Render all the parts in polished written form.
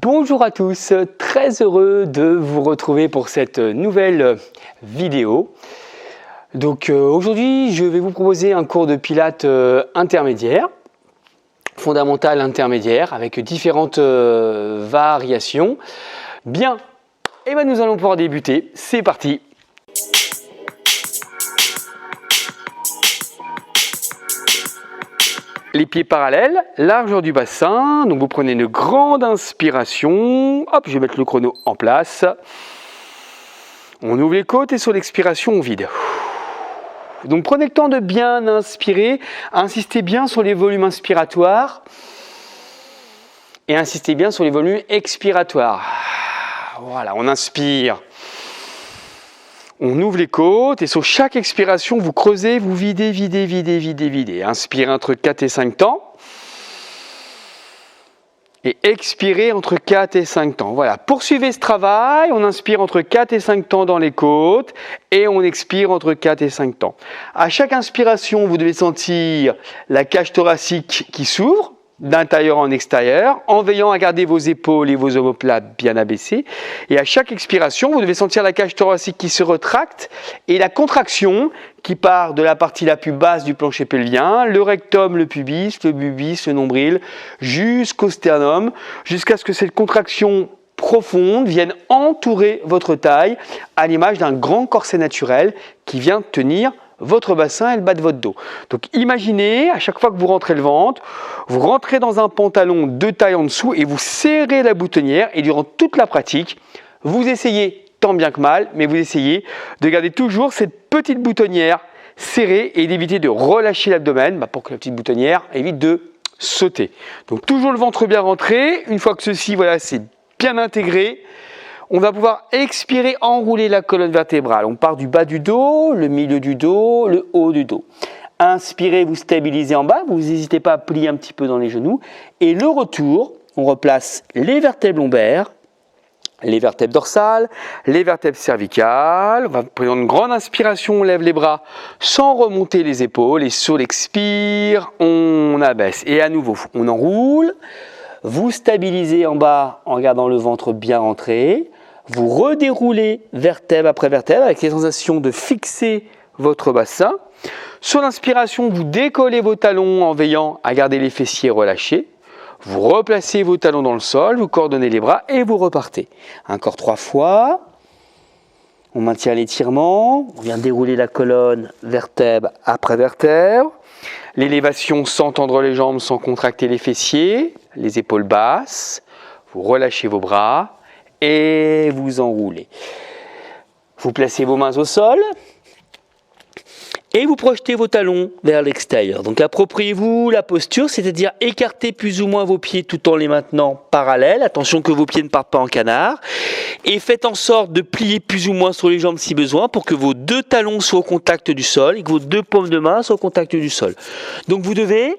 Bonjour à tous, très heureux de vous retrouver pour cette nouvelle vidéo. Donc aujourd'hui, je vais vous proposer un cours de pilates intermédiaire, fondamental intermédiaire, avec différentes variations. Bien, et bien nous allons pouvoir débuter, c'est parti. Les pieds parallèles, largeur du bassin, donc vous prenez une grande inspiration, hop, je vais mettre le chrono en place. On ouvre les côtes et sur l'expiration, on vide. Donc prenez le temps de bien inspirer, insistez bien sur les volumes inspiratoires et insistez bien sur les volumes expiratoires. Voilà, on inspire. On ouvre les côtes et sur chaque expiration, vous creusez, vous videz, videz, videz, videz, videz. Inspirez entre 4 et 5 temps. Et expirez entre 4 et 5 temps. Voilà, poursuivez ce travail. On inspire entre 4 et 5 temps dans les côtes et on expire entre 4 et 5 temps. À chaque inspiration, vous devez sentir la cage thoracique qui s'ouvre d'intérieur en extérieur, en veillant à garder vos épaules et vos omoplates bien abaissées. Et à chaque expiration, vous devez sentir la cage thoracique qui se retracte et la contraction qui part de la partie la plus basse du plancher pelvien, le rectum, le pubis, le nombril, jusqu'au sternum, jusqu'à ce que cette contraction profonde vienne entourer votre taille à l'image d'un grand corset naturel qui vient tenir votre bassin et le bas de votre dos. Donc imaginez, à chaque fois que vous rentrez le ventre, vous rentrez dans un pantalon de taille en dessous et vous serrez la boutonnière et durant toute la pratique, vous essayez tant bien que mal, mais vous essayez de garder toujours cette petite boutonnière serrée et d'éviter de relâcher l'abdomen pour que la petite boutonnière évite de sauter. Donc toujours le ventre bien rentré, une fois que ceci, voilà, c'est bien intégré, on va pouvoir expirer, enrouler la colonne vertébrale. On part du bas du dos, le milieu du dos, le haut du dos. Inspirez, vous stabilisez en bas, vous n'hésitez pas à plier un petit peu dans les genoux. Et le retour, on replace les vertèbres lombaires, les vertèbres dorsales, les vertèbres cervicales. On va prendre une grande inspiration, on lève les bras sans remonter les épaules. Et sur l'expire, on abaisse. Et à nouveau, on enroule. Vous stabilisez en bas en gardant le ventre bien rentré. Vous redéroulez vertèbre après vertèbre avec les sensations de fixer votre bassin. Sur l'inspiration, vous décollez vos talons en veillant à garder les fessiers relâchés. Vous replacez vos talons dans le sol, vous coordonnez les bras et vous repartez. Encore 3 fois. On maintient l'étirement. On vient dérouler la colonne vertèbre après vertèbre. L'élévation sans tendre les jambes, sans contracter les fessiers. Les épaules basses. Vous relâchez vos bras et vous enroulez. Vous placez vos mains au sol et vous projetez vos talons vers l'extérieur. Donc appropriez-vous la posture, c'est-à-dire écartez plus ou moins vos pieds tout en les maintenant parallèles. Attention que vos pieds ne partent pas en canard. Et faites en sorte de plier plus ou moins sur les jambes si besoin pour que vos 2 talons soient au contact du sol et que vos 2 paumes de main soient au contact du sol. Donc vous devez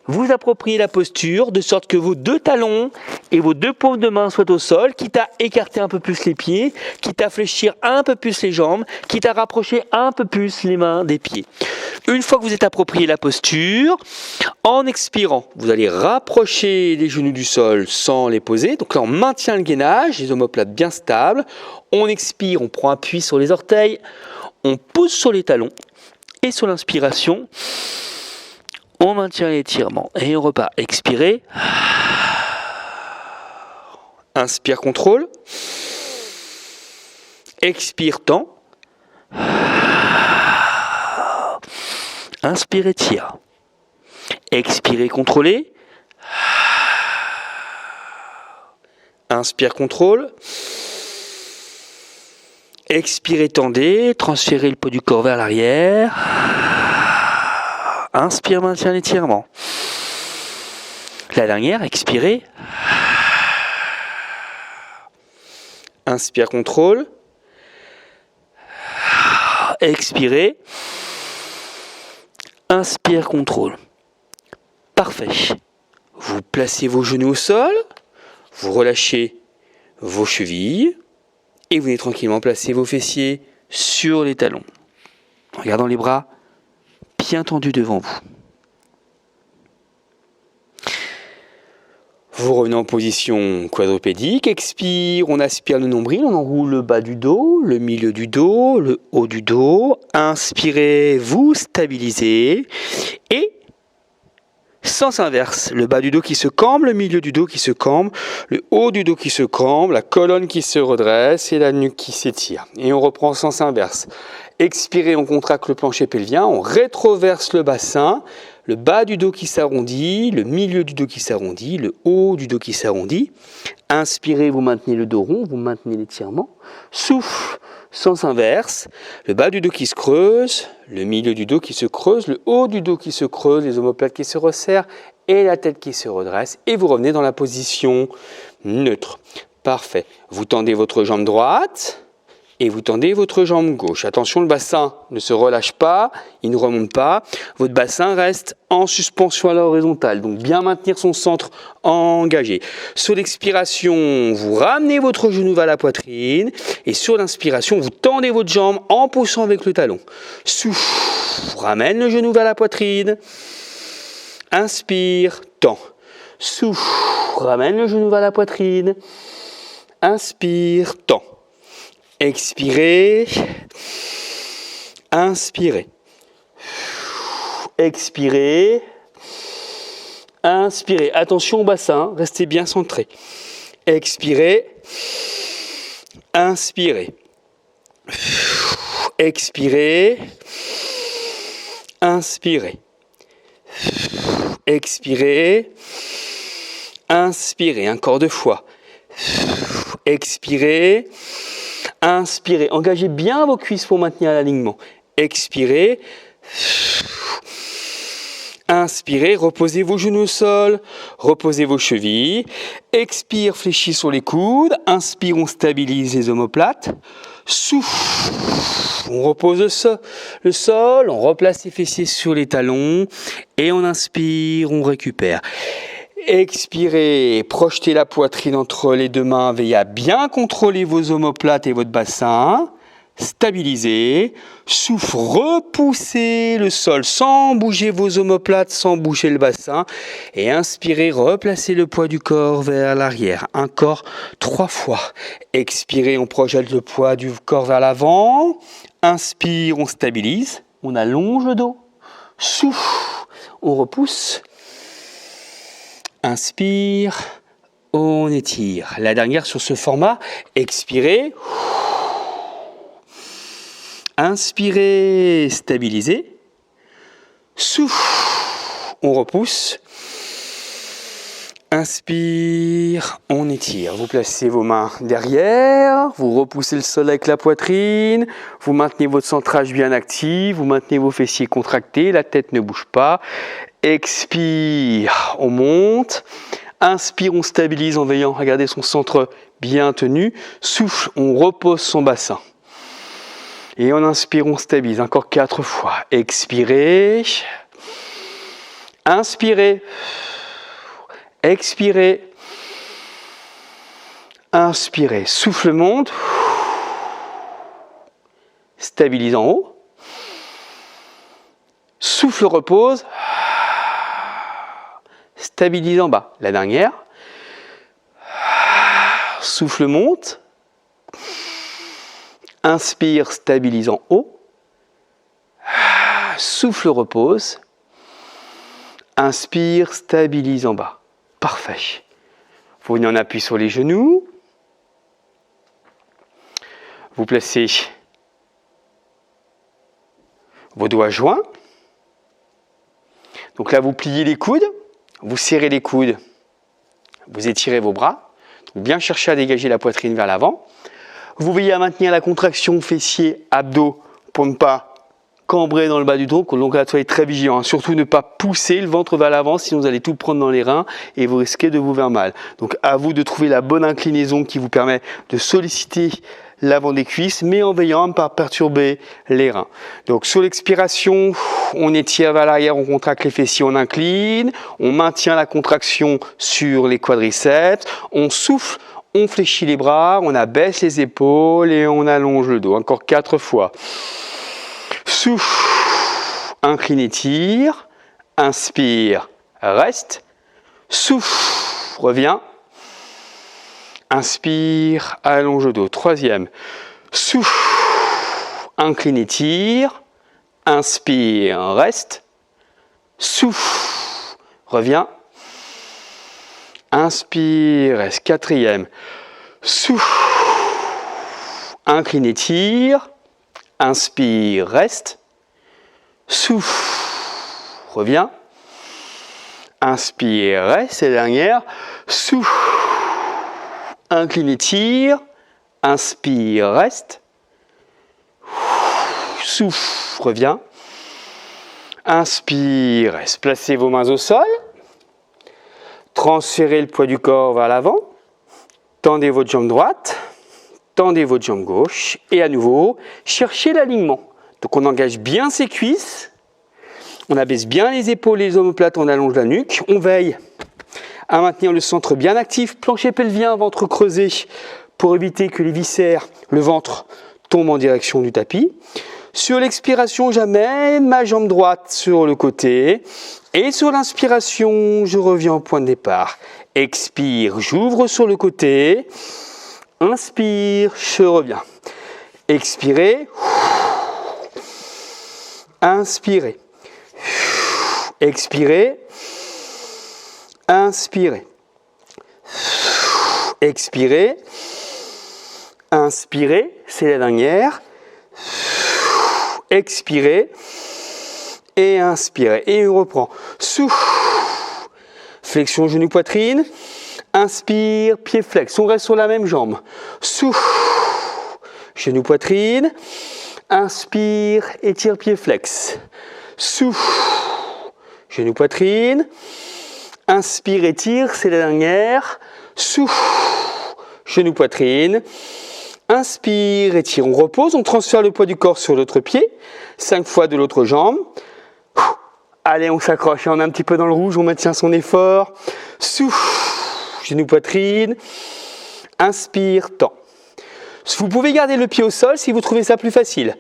vous approprier la posture de sorte que vos 2 talons et vos 2 paumes de main soient au sol, quitte à écarter un peu plus les pieds, quitte à fléchir un peu plus les jambes, quitte à rapprocher un peu plus les mains des pieds. Une fois que vous êtes approprié la posture, en expirant, vous allez rapprocher les genoux du sol sans les poser. Donc là, on maintient le gainage, les omoplates bien stables. On expire, on prend appui sur les orteils, on pousse sur les talons et sur l'inspiration, on maintient l'étirement et on repart. Expirez. Inspire, contrôle. Expire, tend. Inspire, étire. Expirez, contrôlez. Inspire, contrôle. Expirez, tendez. Transférez le poids du corps vers l'arrière. Inspire, maintient l'étirement. La dernière, expirez. Inspire, contrôle. Expirez. Inspire, contrôle. Parfait. Vous placez vos genoux au sol. Vous relâchez vos chevilles. Et vous venez tranquillement placer vos fessiers sur les talons. En gardant les bras bien tendus devant vous. Vous revenez en position quadrupédique, expire, on aspire le nombril, on enroule le bas du dos, le milieu du dos, le haut du dos. Inspirez, vous stabilisez et sens inverse, le bas du dos qui se cambre, le milieu du dos qui se cambre, le haut du dos qui se cambre, la colonne qui se redresse et la nuque qui s'étire. Et on reprend sens inverse. Expirez, on contracte le plancher pelvien, on rétroverse le bassin, le bas du dos qui s'arrondit, le milieu du dos qui s'arrondit, le haut du dos qui s'arrondit. Inspirez, vous maintenez le dos rond, vous maintenez l'étirement. Souffle, sens inverse, le bas du dos qui se creuse, le milieu du dos qui se creuse, le haut du dos qui se creuse, les omoplates qui se resserrent et la tête qui se redresse. Et vous revenez dans la position neutre. Parfait. Vous tendez votre jambe droite et vous tendez votre jambe gauche. Attention, le bassin ne se relâche pas, il ne remonte pas. Votre bassin reste en suspension à l'horizontale, donc bien maintenir son centre engagé. Sur l'expiration, vous ramenez votre genou vers la poitrine et sur l'inspiration, vous tendez votre jambe en poussant avec le talon. Souffle, ramène le genou vers la poitrine. Inspire, tend. Souffle, ramène le genou vers la poitrine. Inspire, tend. Expirez, inspirez, expirez, inspirez. Attention au bassin, restez bien centré. Expirez, inspirez, expirez, inspirez, expirez, inspirez. Encore 2 fois. Expirez. Inspirez, engagez bien vos cuisses pour maintenir l'alignement. Expirez. Inspirez, reposez vos genoux au sol, reposez vos chevilles. Expire, fléchis sur les coudes. Inspire, on stabilise les omoplates. Souffle, on repose le sol, on replace les fessiers sur les talons. Et on inspire, on récupère. Expirez, projetez la poitrine entre les 2 mains, veillez à bien contrôler vos omoplates et votre bassin. Stabilisez, souffle, repoussez le sol sans bouger vos omoplates, sans bouger le bassin. Et inspirez, replacez le poids du corps vers l'arrière. Encore 3 fois. Expirez, on projette le poids du corps vers l'avant. Inspire, on stabilise, on allonge le dos. Souffle, on repousse. Inspire, on étire. La dernière sur ce format, expirez. Inspirez, stabilisez. Souffle, on repousse. Inspire, on étire. Vous placez vos mains derrière, vous repoussez le sol avec la poitrine, vous maintenez votre centrage bien actif, vous maintenez vos fessiers contractés, la tête ne bouge pas. Expire, on monte. Inspire, on stabilise en veillant à garder son centre bien tenu. Souffle, on repose son bassin. Et on inspire, on stabilise. Encore 4 fois. Expirez. Inspirez. Expirez. Inspirez. Souffle monte. Stabilise en haut. Souffle repose. Stabilise en bas. La dernière. Souffle monte. Inspire, stabilise en haut. Souffle repose. Inspire, stabilise en bas. Parfait. Vous venez en appui sur les genoux. Vous placez vos doigts joints. Donc là, vous pliez les coudes. Vous serrez les coudes, vous étirez vos bras, donc bien chercher à dégager la poitrine vers l'avant. Vous veillez à maintenir la contraction fessiers, abdos pour ne pas cambrer dans le bas du dos. Donc là, soyez très vigilant. Surtout ne pas pousser le ventre vers l'avant, sinon vous allez tout prendre dans les reins et vous risquez de vous faire mal. Donc à vous de trouver la bonne inclinaison qui vous permet de solliciter l'avant des cuisses, mais en veillant à ne pas perturber les reins. Donc sur l'expiration, on étire vers l'arrière, on contracte les fessiers, on incline, on maintient la contraction sur les quadriceps, on souffle, on fléchit les bras, on abaisse les épaules et on allonge le dos. Encore 4 fois. Souffle, incline, étire, inspire, reste, souffle, reviens. Inspire, allonge le dos. Troisième. Souffle, incline, étire. Inspire, reste. Souffle, reviens. Inspire, reste. Quatrième. Souffle, incline, étire. Inspire, reste. Souffle, reviens. Inspire, reste. Et dernière. Souffle, incline, étire. Inspire, reste. Souffle, reviens. Inspire, reste. Placez vos mains au sol. Transférez le poids du corps vers l'avant. Tendez votre jambe droite. Tendez votre jambe gauche. Et à nouveau, cherchez l'alignement. Donc on engage bien ses cuisses. On abaisse bien les épaules et les omoplates, on allonge la nuque. On veille à maintenir le centre bien actif. Plancher pelvien, ventre creusé, pour éviter que les viscères, le ventre, tombent en direction du tapis. Sur l'expiration, j'amène ma jambe droite sur le côté. Et sur l'inspiration, je reviens au point de départ. Expire, j'ouvre sur le côté. Inspire, je reviens. Expirez. Inspirez. Expirez. Inspirez. Expirez. Inspirez, c'est la dernière. Expirez. Et inspirez. Et on reprend. Souffle. Flexion genou poitrine. Inspire, pied flex. On reste sur la même jambe. Souffle. Genou poitrine. Inspire, étire pied flex. Souffle. Genou poitrine. Inspire, étire, c'est la dernière. Souffle. Genou poitrine. Inspire, étire. On repose, on transfère le poids du corps sur l'autre pied. 5 fois de l'autre jambe. Allez, on s'accroche. On est un petit peu dans le rouge, on maintient son effort. Souffle. Genou poitrine. Inspire, tend. Vous pouvez garder le pied au sol si vous trouvez ça plus facile.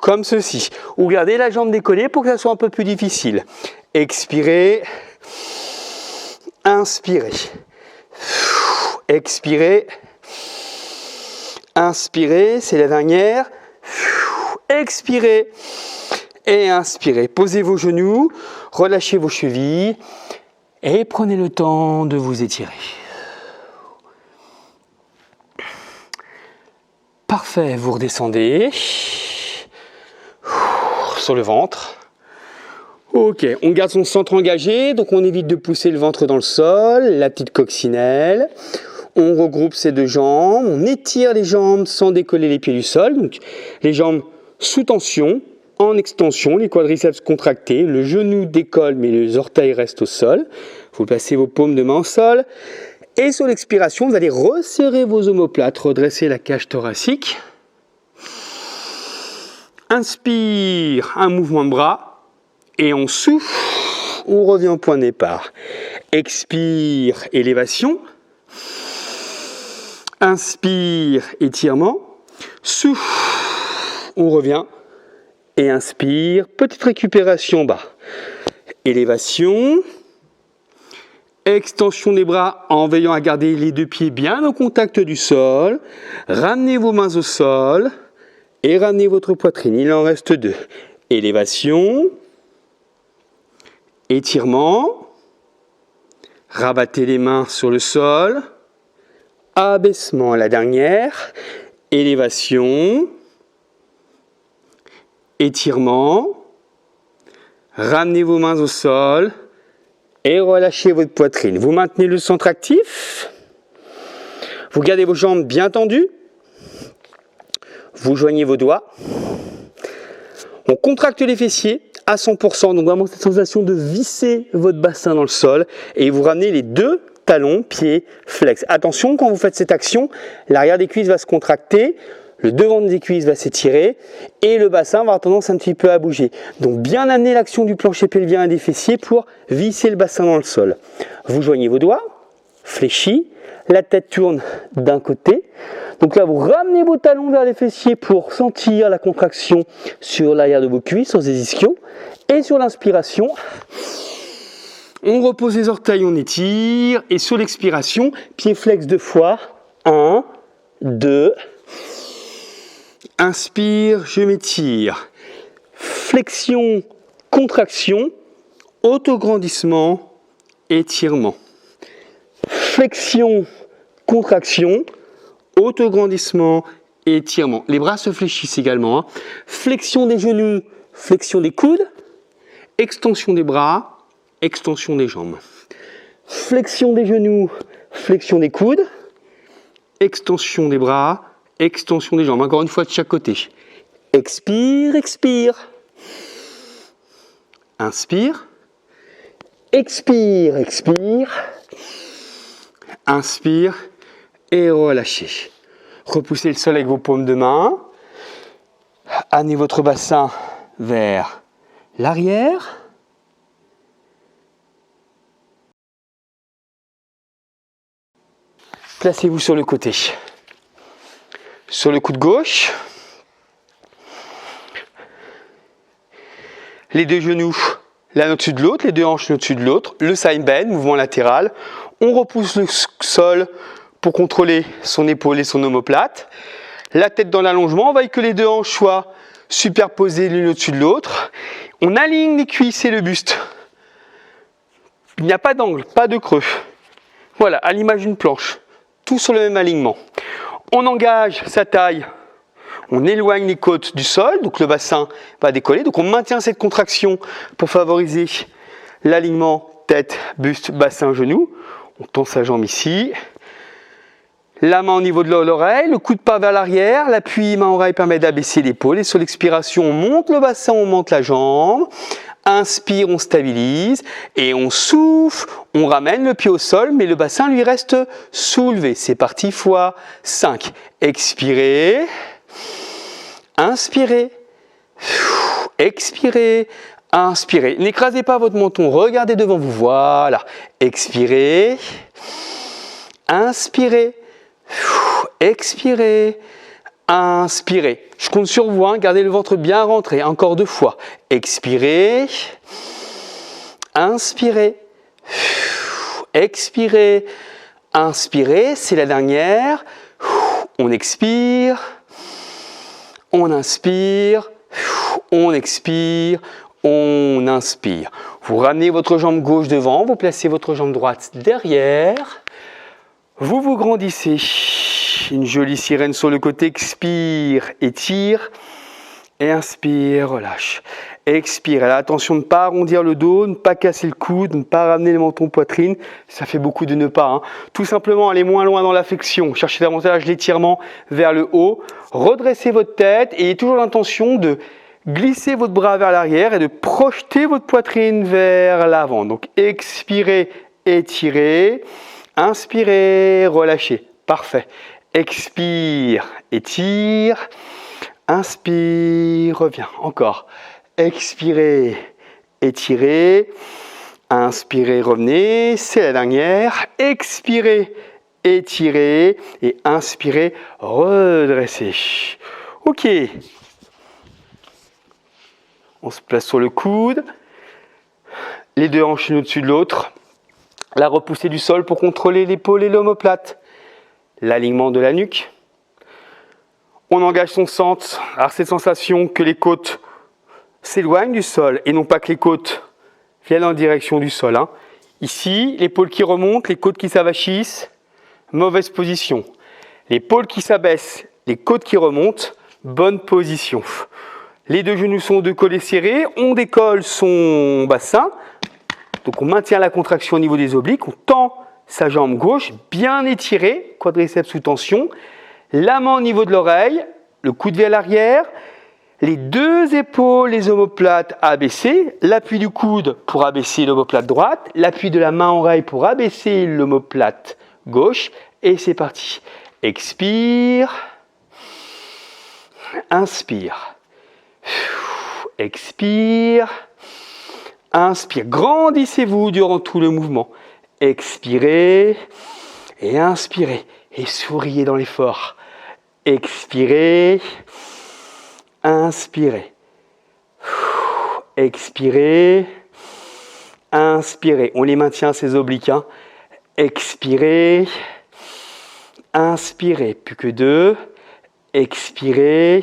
Comme ceci. Ou gardez la jambe décollée pour que ça soit un peu plus difficile. Expirez. Inspirez. Expirez. Inspirez, c'est la dernière. Expirez. Et inspirez. Posez vos genoux, relâchez vos chevilles et prenez le temps de vous étirer. Parfait, vous redescendez sur le ventre. Ok, on garde son centre engagé, donc on évite de pousser le ventre dans le sol, la petite coccinelle. On regroupe ses deux jambes, on étire les jambes sans décoller les pieds du sol. Donc les jambes sous tension, en extension, les quadriceps contractés, le genou décolle mais les orteils restent au sol. Vous placez vos paumes de main au sol. Et sur l'expiration, vous allez resserrer vos omoplates, redresser la cage thoracique. Inspire, un mouvement de bras. Et on souffle, on revient au point de départ. Expire, élévation. Inspire, étirement. Souffle, on revient. Et inspire, petite récupération bas. Élévation. Extension des bras en veillant à garder les deux pieds bien au contact du sol. Ramenez vos mains au sol et ramenez votre poitrine. Il en reste deux. Élévation. Étirement. Rabattez les mains sur le sol. Abaissement à la dernière. Élévation. Étirement. Ramenez vos mains au sol. Et relâchez votre poitrine. Vous maintenez le centre actif. Vous gardez vos jambes bien tendues. Vous joignez vos doigts. On contracte les fessiers à 100%. Donc vraiment cette sensation de visser votre bassin dans le sol. Et vous ramenez les deux talons, pieds, flex. Attention, quand vous faites cette action, l'arrière des cuisses va se contracter. Le devant des cuisses va s'étirer et le bassin va avoir tendance un petit peu à bouger. Donc bien amener l'action du plancher pelvien et des fessiers pour visser le bassin dans le sol. Vous joignez vos doigts, fléchis, la tête tourne d'un côté. Donc là vous ramenez vos talons vers les fessiers pour sentir la contraction sur l'arrière de vos cuisses, sur les ischios. Et sur l'inspiration, On repose les orteils, on étire. Et sur l'expiration, pied flex 2 fois. 1, 2. Inspire, je m'étire. Flexion, contraction, autograndissement, étirement. Flexion, contraction, autograndissement, étirement. Les bras se fléchissent également. Hein. Flexion des genoux, flexion des coudes, extension des bras, extension des jambes. Flexion des genoux, flexion des coudes, extension des bras, extension des jambes. Encore une fois de chaque côté. Expire, expire. Inspire. Expire, expire. Inspire et relâchez. Repoussez le sol avec vos paumes de main. Amenez votre bassin vers l'arrière. Placez-vous sur le côté. Sur le coude gauche. Les deux genoux l'un au-dessus de l'autre, les deux hanches au-dessus de l'autre. Le side bend, mouvement latéral. On repousse le sol pour contrôler son épaule et son omoplate. La tête dans l'allongement, on veille que les deux hanches soient superposées l'une au-dessus de l'autre. On aligne les cuisses et le buste. Il n'y a pas d'angle, pas de creux. Voilà, à l'image d'une planche. Tout sur le même alignement. On engage sa taille. On éloigne les côtes du sol, donc le bassin va décoller. Donc on maintient cette contraction pour favoriser l'alignement tête, buste, bassin, genou. On tend sa jambe ici. La main au niveau de l'oreille, le coup de pas vers l'arrière, l'appui main-oreille permet d'abaisser l'épaule. Et sur l'expiration, on monte le bassin, on monte la jambe. Inspire, on stabilise. Et on souffle, on ramène le pied au sol, mais le bassin lui reste soulevé. C'est parti, fois 5. Expirez. Inspirez, expirez, inspirez. N'écrasez pas votre menton, regardez devant vous, voilà. Expirez, inspirez, expirez, inspirez. Je compte sur vous, hein. Gardez le ventre bien rentré, encore 2 fois. Expirez, inspirez, expirez, inspirez, c'est la dernière. On expire. On inspire, on expire, on inspire. Vous ramenez votre jambe gauche devant, vous placez votre jambe droite derrière. Vous vous grandissez. Une jolie sirène sur le côté, expire, étire. Et inspire, relâche. Expire. Attention de ne pas arrondir le dos, de ne pas casser le coude, de ne pas ramener le menton poitrine. Ça fait beaucoup de ne pas. Hein. Tout simplement, aller moins loin dans la flexion. Cherchez davantage l'étirement vers le haut. Redressez votre tête et ayez toujours l'intention de glisser votre bras vers l'arrière et de projeter votre poitrine vers l'avant. Donc, expirez, étirez. Inspirez, relâchez. Parfait. Expire, étire. Inspire, reviens. Encore. Expirez, étirez. Inspirez, revenez. C'est la dernière. Expirez, étirez. Et inspirez, redressez. Ok. On se place sur le coude. Les deux hanches l'une au-dessus de l'autre. La repoussée du sol pour contrôler l'épaule et l'omoplate. L'alignement de la nuque. On engage son centre. Alors cette sensation que les côtes s'éloignent du sol et non pas que les côtes viennent en direction du sol. Hein. Ici, l'épaule qui remonte, les côtes qui s'avachissent, mauvaise position. L'épaule qui s'abaisse, les côtes qui remontent, bonne position. Les deux genoux sont de collés serrés, on décolle son bassin. Donc on maintient la contraction au niveau des obliques, on tend sa jambe gauche, bien étirée, quadriceps sous tension. La main au niveau de l'oreille, le coude vers l'arrière, les deux épaules, les omoplates abaissées, l'appui du coude pour abaisser l'omoplate droite, l'appui de la main-oreille pour abaisser l'omoplate gauche, et c'est parti. Expire, inspire, expire, inspire. Grandissez-vous durant tout le mouvement. Expirez et inspirez et souriez dans l'effort. Expirez, inspirez, expirez, Inspirez. On les maintient ces obliques. Hein. Expirez. Inspirez. Plus que 2. Expirez.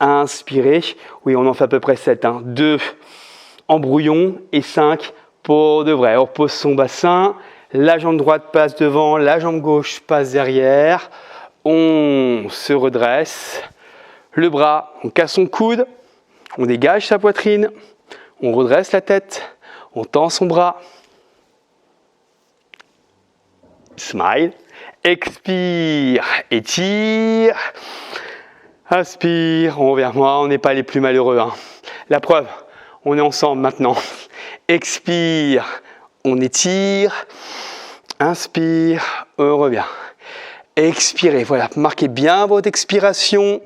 Inspirez. Oui, on en fait à peu près 7. Hein. 2 en brouillon et 5 pour de vrai. On repose son bassin. La jambe droite passe devant. La jambe gauche passe derrière. On se redresse. Le bras, on casse son coude. On dégage sa poitrine. On redresse la tête. On tend son bras. Smile. Expire. Étire. Inspire. On revient. Moi, on n'est pas les plus malheureux. Hein. La preuve, on est ensemble maintenant. Expire. On étire. Inspire. On revient. Expirez. Voilà. Marquez bien votre expiration.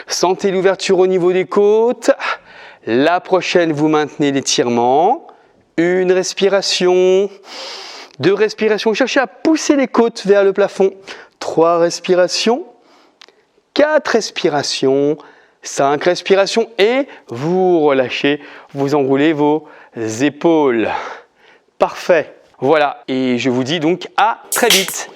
Sentez l'ouverture au niveau des côtes. La prochaine, vous maintenez l'étirement. Une respiration. 2 respirations. Cherchez à pousser les côtes vers le plafond. 3 respirations. 4 respirations. 5 respirations. Et vous relâchez. Vous enroulez vos épaules. Parfait. Voilà. Et je vous dis donc à très vite.